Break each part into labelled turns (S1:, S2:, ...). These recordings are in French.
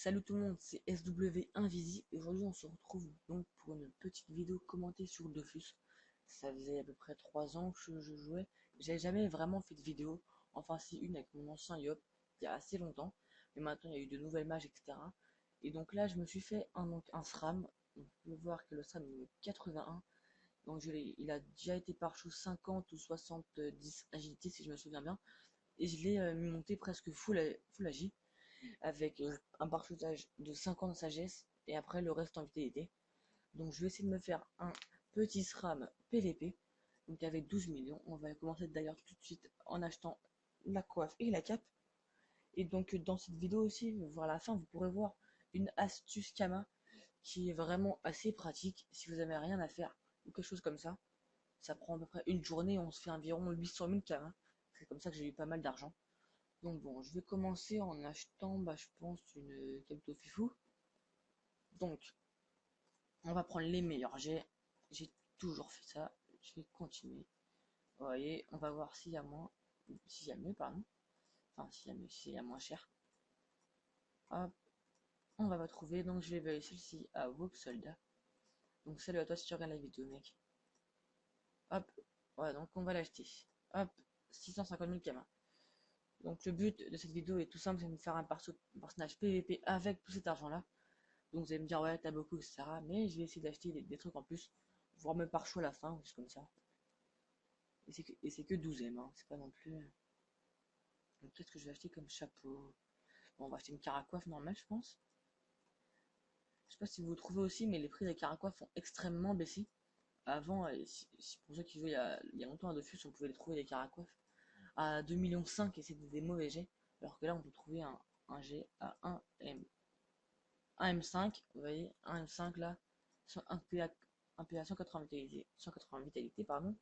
S1: Salut tout le monde, c'est SW Invisi et aujourd'hui on se retrouve donc pour une petite vidéo commentée sur Dofus. Ça faisait à peu près 3 ans que je jouais, j'avais jamais vraiment fait de vidéo, enfin si une avec mon ancien Yop, il y a assez longtemps, mais maintenant il y a eu de nouvelles mages etc. Et donc là je me suis fait un SRAM, donc vous pouvez voir que le SRAM est 81, donc il a déjà été par chose 50 ou 70 agilité si je me souviens bien, et je l'ai monté presque full agi avec un parchoutage de 50 de sagesse et après le reste en vitalité. Donc je vais essayer de me faire un petit SRAM PVP, donc avec 12 millions. On va commencer d'ailleurs tout de suite en achetant la coiffe et la cape. Et donc dans cette vidéo aussi, voir la fin, vous pourrez voir une astuce Kama qui est vraiment assez pratique si vous avez rien à faire ou quelque chose comme ça. Ça prend à peu près une journée, on se fait environ 800 000 Kama. C'est comme ça que j'ai eu pas mal d'argent. Donc bon, je vais commencer en achetant, je pense, une Kemto Fifou. Donc, on va prendre les meilleurs jets. J'ai toujours fait ça. Je vais continuer. Vous voyez, on va voir s'il y a moins, s'il y a mieux, pardon. Enfin, s'il y a mieux, s'il y a moins cher. Hop, on va pas trouver. Donc, je vais vérifier celle-ci à Vogue Soldat. Donc, salut à toi si tu regardes la vidéo, mec. Hop, voilà, donc on va l'acheter. Hop, 650 000 Kama. Donc, le but de cette vidéo est tout simple, c'est de me faire un personnage PVP avec tout cet argent-là. Donc vous allez me dire ouais t'as beaucoup etc. Mais je vais essayer d'acheter des trucs en plus, voire même par choix à la fin, juste comme ça. Et c'est que 12ème, hein. C'est pas non plus. Donc qu'est-ce que je vais acheter comme chapeau? Bon, on va acheter une caracoiffe normale je pense. Je sais pas si vous le trouvez aussi, mais les prix des caracoiffes ont extrêmement baissé. Avant, pour ceux qui jouaient il y a longtemps à Dofus, on pouvait les trouver des caracoiffes à 2,5 millions et c'était des mauvais jets. Alors que là on peut trouver un jet à 1M5, vous voyez, 1M5 là, un PA 180 vitalité, 180 vitalité, pardon,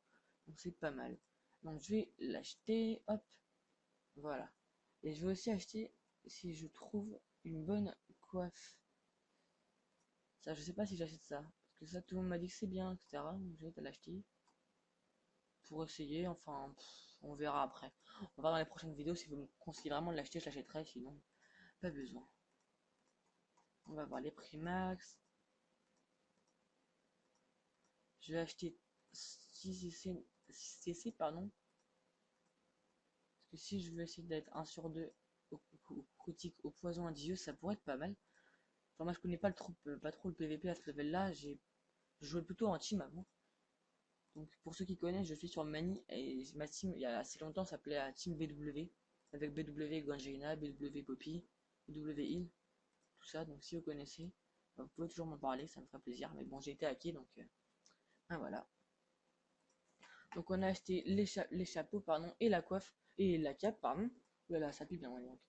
S1: donc c'est pas mal. Donc je vais l'acheter, hop, voilà. Et je vais aussi acheter, si je trouve une bonne coiffe. Ça, je sais pas si j'achète ça, parce que ça, tout le monde m'a dit que c'est bien, etc. Donc je vais l'acheter pour essayer, enfin, on verra après. On va voir dans les prochaines vidéos, si vous me conseillez vraiment de l'acheter, je l'achèterai, sinon, pas besoin. On va voir les prix max. Je vais acheter 6 CC, pardon. Parce que si je veux essayer d'être 1 sur 2 au critique, au poison individuel, ça pourrait être pas mal. Enfin, moi je connais pas trop le PVP à ce level là. J'ai joué plutôt en team avant. Donc pour ceux qui connaissent, je suis sur Mani et ma team il y a assez longtemps s'appelait la team BW. Avec BW Guangelina, BW Poppy, BW Hill, tout ça. Donc si vous connaissez, vous pouvez toujours m'en parler, ça me ferait plaisir. Mais bon, j'ai été hacké donc voilà. Donc on a acheté les chapeaux pardon et la coiffe et la cape pardon. Voilà, ça pue bien donc.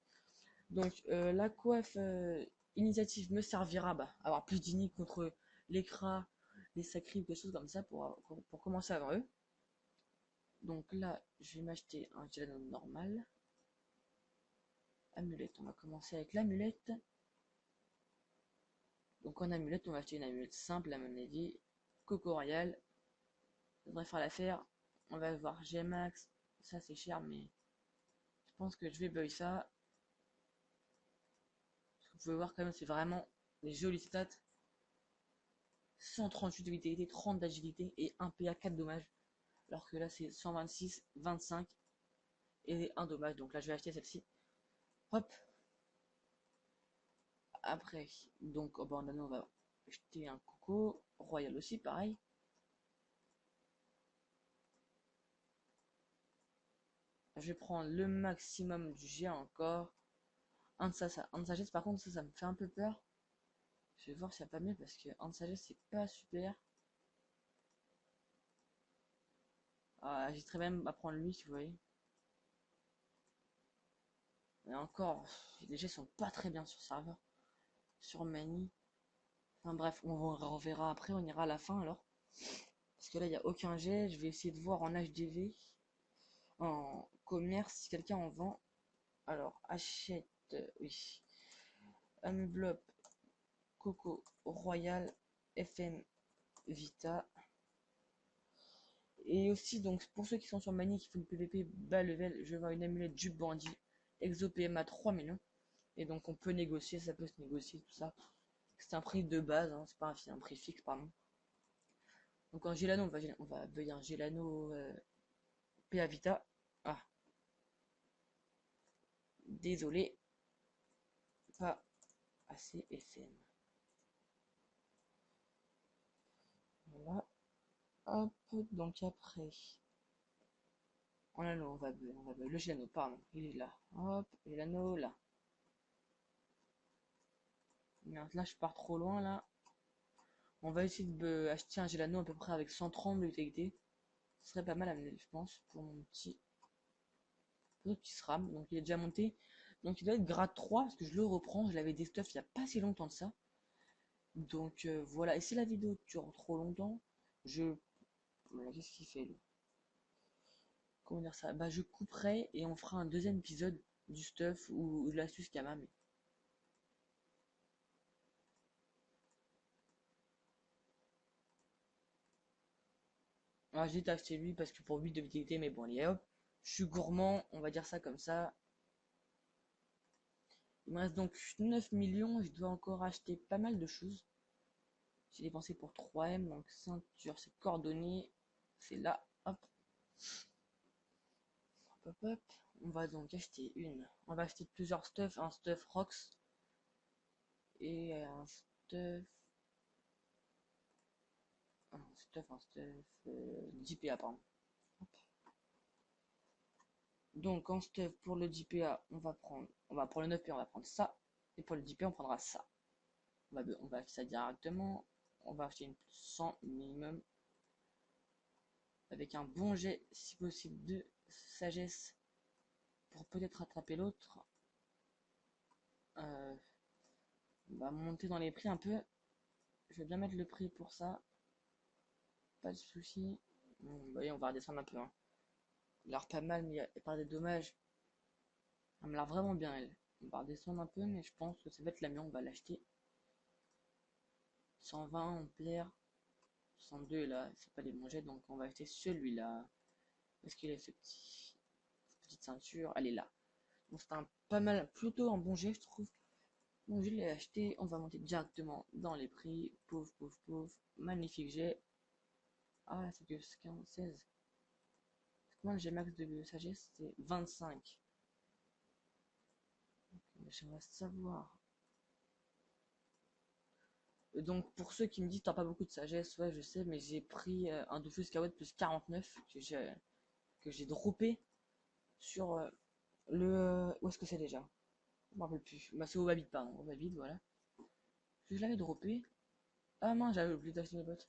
S1: Donc la coiffe initiative me servira à avoir plus d'init contre l'écras, les sacrés ou quelque chose comme ça pour commencer avant eux. Donc là je vais m'acheter un Gelanon normal. Amulette, on va commencer avec l'amulette. Donc en amulette on va acheter une amulette simple à mon avis. Coco Royal. Ça devrait faire l'affaire. On va voir Gmax. Ça c'est cher mais je pense que je vais buy ça. Vous pouvez voir quand même c'est vraiment des jolies stats. 138 de vitalité, 30 d'agilité et 1 PA 4 dommages. Alors que là c'est 126, 25 et 1 dommage. Donc là je vais acheter celle-ci. Hop. Après, donc au bandana on va acheter un Coco. Royal aussi pareil. Je vais prendre le maximum du G encore. Un de sagesse par contre ça me fait un peu peur. Je vais voir s'il n'y a pas mieux parce que un de sagesse c'est pas super. Ah, j'hésiterais même à prendre lui si vous voyez. Mais encore, les jets sont pas très bien sur serveur. Sur Mani. Enfin bref, on verra après, on ira à la fin alors. Parce que là, il n'y a aucun jet. Je vais essayer de voir en HDV, en commerce, si quelqu'un en vend. Alors, achète, oui. Amublop, Coco, Royal, FM, Vita. Et aussi, donc, pour ceux qui sont sur Mani, qui font du PVP bas level, je vais avoir une amulette du bandit, Exo PMA 3 millions. Et donc on peut négocier, ça peut se négocier, tout ça. C'est un prix de base, hein, c'est pas un prix fixe, pardon. Donc en Gelano, on va veiller un Gelano PA Vita. Ah, désolé, pas assez SN. Voilà. Hop, donc après. En anneau, on va le Gelano, pardon, il est là. Hop, Gelano là. Merde, là je pars trop loin là. On va essayer acheter un Gelano à peu près avec 130 de vitalité. Ce serait pas mal à mener, je pense, pour mon petit SRAM. Donc il est déjà monté. Donc il doit être grade 3 parce que je le reprends. Je l'avais des stuff il n'y a pas si longtemps de ça. Donc voilà. Et si la vidéo dure trop longtemps, je. Voilà, qu'est-ce qu'il fait lui? Comment dire ça? Bah je couperai et on fera un deuxième épisode du stuff ou de l'astuce Kama. Mais... Ah, j'ai acheté lui parce que pour 8 de vitalité, mais bon, allez hop. Je suis gourmand, on va dire ça comme ça. Il me reste donc 9 millions, je dois encore acheter pas mal de choses. J'ai dépensé pour 3M, donc ceinture, c'est coordonné. C'est là, hop. Hop, hop, hop. On va donc acheter une. On va acheter plusieurs stuff, un stuff Rox et un stuff. Un stuff JPA, pardon. Hop. Donc en stuff pour le JPA, on va pour le 9P, on va prendre ça. Et pour le JPA, on prendra ça. On va acheter ça directement. On va acheter une 100 minimum. Avec un bon jet, si possible, de sagesse. Pour peut-être rattraper l'autre. On va monter dans les prix un peu. Je vais bien mettre le prix pour ça. Pas de soucis. Bon, bah, on va redescendre un peu. Hein. Il a l'air pas mal, mais il y a pas des dommages. Elle me l'a vraiment bien, elle. On va redescendre un peu, mais je pense que ça va être la mienne. On va l'acheter. 120, on perd. 102, là, c'est pas les bons jets, donc on va acheter celui-là. Est-ce qu'il a cette petite ceinture? Elle est là. Donc c'est un pas mal, plutôt un bon jet, je trouve. Donc je l'ai acheté. On va monter directement dans les prix. Pauvre, pauvre, pauvre. Magnifique jet. Ah, c'est que 15, 16. Combien j'ai max de sagesse? C'est 25. J'aimerais savoir. Donc pour ceux qui me disent t'as pas beaucoup de sagesse, ouais je sais, mais j'ai pris un Dofus Kawaii plus 49 que j'ai droppé sur où est-ce que c'est déjà? Je m'en rappelle plus. Bah c'est au Babide, pardon, au Babide, voilà. Je l'avais droppé. Ah mince, j'avais oublié d'acheter mes bottes.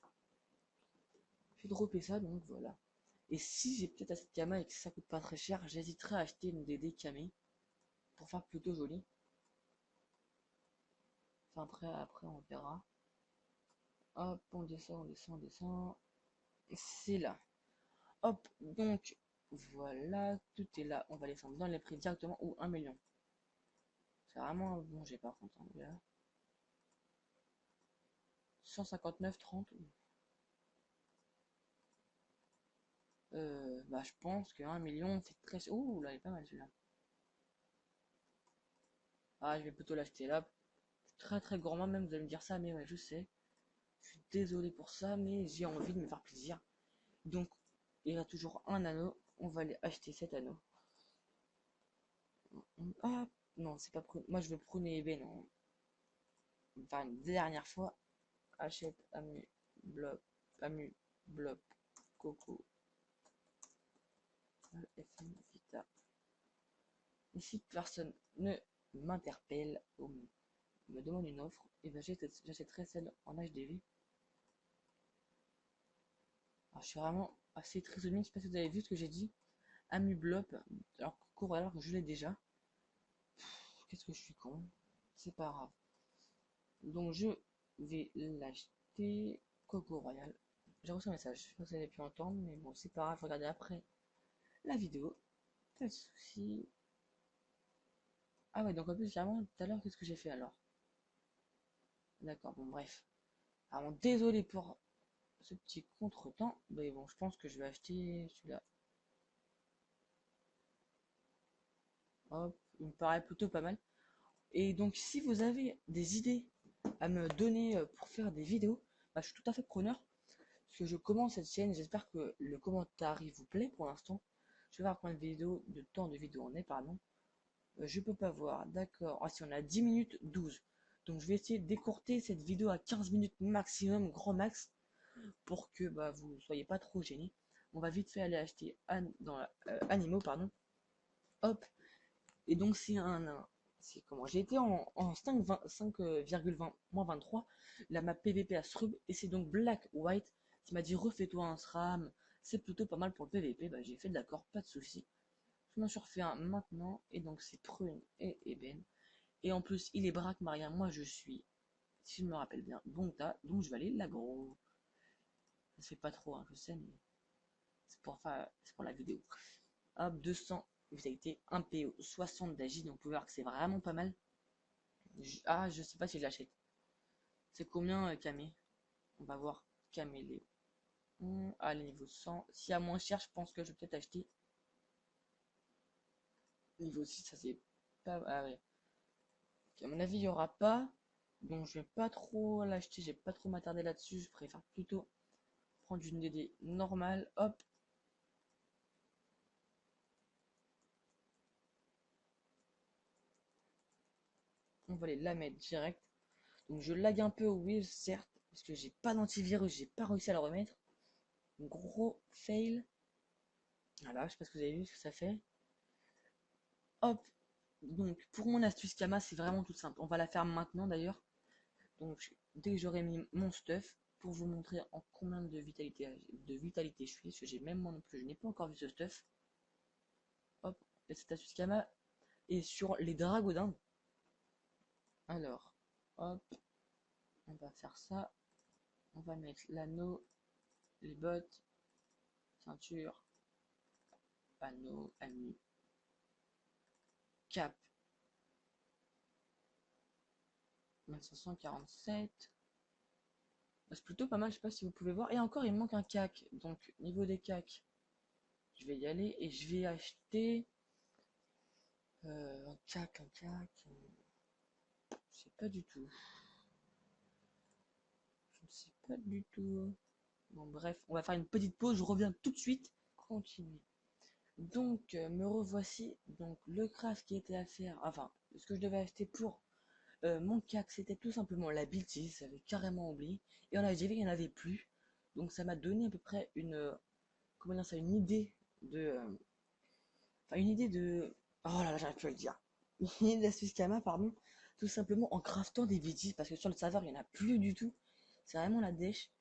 S1: J'ai droppé ça, donc voilà. Et si j'ai peut-être assez de Kama et que ça coûte pas très cher, j'hésiterai à acheter une DD Kame pour faire plutôt joli. Enfin après on verra. Hop, on descend, on descend, on descend. C'est là. Hop, donc voilà, tout est là. On va descendre dans les prix directement ou 1 million. C'est vraiment un bon jet par contre. Hein, là. 159, 30. Bah je pense que 1 million c'est très... Ouh là il est pas mal celui-là. Ah je vais plutôt l'acheter là. Très très gourmand même, vous allez me dire ça, mais ouais je sais. Je suis désolé pour ça, mais j'ai envie de me faire plaisir. Donc il y a toujours un anneau. On va aller acheter cet anneau. Ah non, c'est pas moi je veux prôner eBay, non. Enfin une dernière fois. Achète Amu Blob Amu Blob Coco FM Vita. Et si personne ne m'interpelle ou me demande une offre, et ben j'achèterai celle en HDV. Alors je suis vraiment assez triste de lui, je sais pas si vous avez vu ce que j'ai dit. Amu Blob, alors Coco alors que je l'ai déjà. Qu'est-ce que je suis con. C'est pas grave. Donc je vais l'acheter. Coco Royal. J'ai reçu un message. Je pense que vous avez pu entendre, mais bon, c'est pas grave. Regardez après la vidéo. Pas de soucis. Ah ouais, donc en plus, vraiment, tout à l'heure, qu'est-ce que j'ai fait alors? D'accord, bon, bref. Alors, désolé pour ce petit contretemps. Mais bon, je pense que je vais acheter celui-là. Hop, il me paraît plutôt pas mal. Et donc si vous avez des idées à me donner pour faire des vidéos, bah, je suis tout à fait preneur. Parce que je commence cette chaîne, j'espère que le commentaire vous plaît pour l'instant. Je vais voir combien de temps de vidéo on est, pardon. Je peux pas voir, d'accord. Ah si, on a 10 minutes 12. Donc je vais essayer de décourter cette vidéo à 15 minutes maximum, grand max, pour que bah, vous ne soyez pas trop gênés. On va vite fait aller acheter Animaux, pardon. Hop. Et donc c'est comment j'ai été en 5,20-23 la map PVP à Srub, et c'est donc Black White qui m'a dit refais-toi un SRAM, c'est plutôt pas mal pour le PVP. Bah j'ai fait, d'accord, pas de souci. Je m'en suis refait un maintenant, et donc c'est Prune et Eben. Et en plus il est Braque Maria, moi je suis, si je me rappelle bien, bon tas, donc je vais aller l'agro. Ça se fait pas trop, hein, je sais, mais c'est pour la vidéo. Hop, 200 vitalité, 1 PO, 60 d'agi, donc vous pouvez voir que c'est vraiment pas mal. Ah, je sais pas si je l'achète. C'est combien, Camé? On va voir. Caméléon. Ah, le niveau 100. Si à moins cher, je pense que je vais peut-être acheter. Niveau 6, ça c'est pas. Ah ouais. À mon avis, il y aura pas. Donc je vais pas trop l'acheter. Je vais pas trop m'attarder là-dessus. Je préfère plutôt prendre une DD normale. Hop. On va aller la mettre direct. Donc je lag un peu, oui, certes. Parce que j'ai pas d'antivirus. J'ai pas réussi à le remettre. Gros fail. Voilà, je sais pas ce que vous avez vu ce que ça fait. Hop. Donc pour mon astuce Kama, c'est vraiment tout simple. On va la faire maintenant d'ailleurs. Donc dès que j'aurai mis mon stuff, pour vous montrer en combien de vitalité je suis, parce que j'ai même moi non plus, je n'ai pas encore vu ce stuff. Hop, et cette astuce Kama est sur les dragodins. Alors, hop, on va faire ça. On va mettre l'anneau, les bottes, ceinture, panneau, ami, cap, 2547. C'est plutôt pas mal, je sais pas si vous pouvez voir. Et encore, il me manque un cac. Donc, niveau des cacs, je vais y aller et je vais acheter un cac. Je sais pas du tout. Je ne sais pas du tout. Bon, bref, on va faire une petite pause. Je reviens tout de suite. Continuer. Donc, me revoici. Donc, le craft qui était à faire. Enfin, ce que je devais acheter pour mon cac, c'était tout simplement la bêtise. J'avais carrément oublié. Et on avait déjà vu qu'il n'y en avait plus. Donc, ça m'a donné à peu près comment dire ça, une idée de. Enfin, une idée de. Oh là là, j'arrive plus à le dire. Une idée d'astuce Kama, pardon. Tout simplement en craftant des bêtises. Parce que sur le serveur, il n'y en a plus du tout. C'est vraiment la dèche.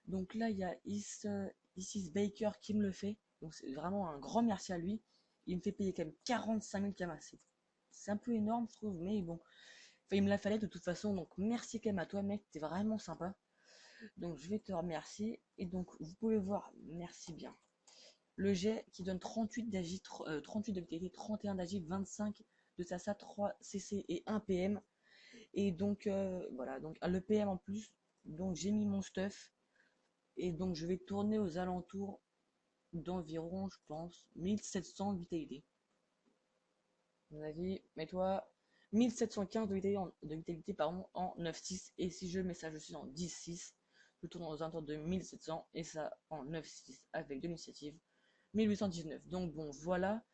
S1: Donc là, il y a Isis Baker qui me le fait. Donc c'est vraiment un grand merci à lui. Il me fait payer quand même 45 000 Kama. C'est un peu énorme, je trouve. Mais bon. Enfin, il me l'a fallu de toute façon. Donc merci quand même à toi, mec. T'es vraiment sympa. Donc je vais te remercier. Et donc, vous pouvez voir. Merci bien. Le jet qui donne 38 d'agi, 38 de vitalité, 31 d'agi, 25 de Sasa, 3 CC et 1 PM. Et donc voilà, donc le PM en plus. Donc j'ai mis mon stuff. Et donc je vais tourner aux alentours d'environ, je pense, 1700 de vitalité. À mon avis, mets-toi 1715 de vitalité pardon, en 9.6. Et si je mets ça, je suis en 10.6. Je tourne aux alentours de 1700 et ça en 9.6 avec de l'initiative. 1819. Donc bon, voilà.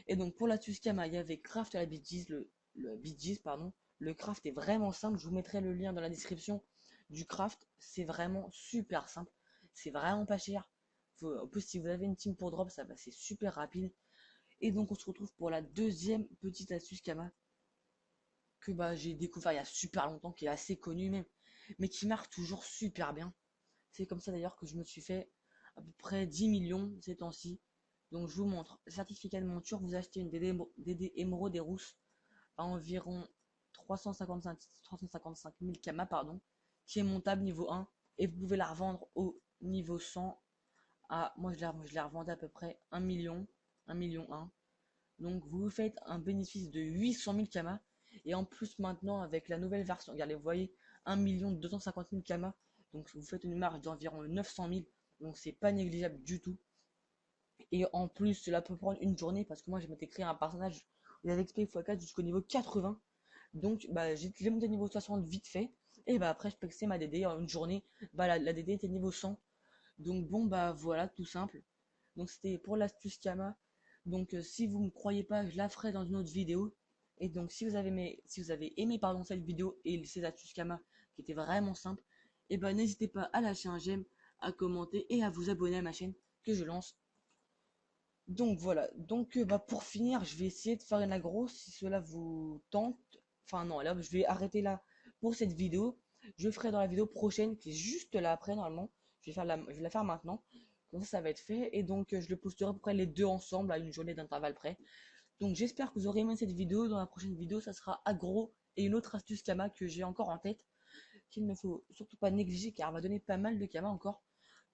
S1: Et donc pour la Tuscama, il y avait Craft à la Bee Gees, le Bee Gees, pardon. Le craft est vraiment simple. Je vous mettrai le lien dans la description du craft. C'est vraiment super simple. C'est vraiment pas cher. En plus, si vous avez une team pour drop, ça va, c'est super rapide. Et donc on se retrouve pour la deuxième petite astuce Kama que bah, j'ai découvert il y a super longtemps, qui est assez connue même, mais qui marche toujours super bien. C'est comme ça d'ailleurs que je me suis fait à peu près 10 millions ces temps-ci. Donc je vous montre. Certificat de monture, vous achetez une DD Émeraude des Rousses à environ 355 000 Kama, pardon, qui est montable niveau 1. Et vous pouvez la revendre au niveau 100 à, moi je la revendais à peu près 1 million, 1 million 1. Donc vous vous faites un bénéfice de 800 000 Kama. Et en plus maintenant avec la nouvelle version, regardez, vous voyez 1 250 000 Kama. Donc vous faites une marge d'environ 900 000. Donc c'est pas négligeable du tout. Et en plus cela peut prendre une journée parce que moi je m'étais créé un personnage où il y avait XP x4 jusqu'au niveau 80. Donc bah j'ai monté niveau 60 vite fait. Et bah après je pexais ma DD en une journée. Bah la DD était niveau 100. Donc bon bah voilà, tout simple. Donc c'était pour l'astuce Kama. Donc si vous me croyez pas, je la ferai dans une autre vidéo. Et donc si vous avez aimé pardon cette vidéo et ces astuces Kama qui étaient vraiment simples, et ben n'hésitez pas à lâcher un j'aime, à commenter et à vous abonner à ma chaîne que je lance. Donc voilà, donc bah, pour finir, je vais essayer de faire une agro si cela vous tente. Enfin non, là je vais arrêter là pour cette vidéo. Je ferai dans la vidéo prochaine qui est juste là après normalement. Je vais la faire maintenant. Comme ça va être fait. Et donc je le posterai à peu près les deux ensemble à une journée d'intervalle près. Donc j'espère que vous aurez aimé cette vidéo. Dans la prochaine vidéo, ça sera agro et une autre astuce Kama que j'ai encore en tête. Qu'il ne faut surtout pas négliger car elle va donner pas mal de Kama encore.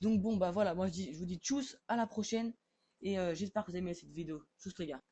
S1: Donc bon bah voilà, moi je vous dis tchuss, à la prochaine. Et j'espère que vous avez aimé cette vidéo. Tchuss les gars.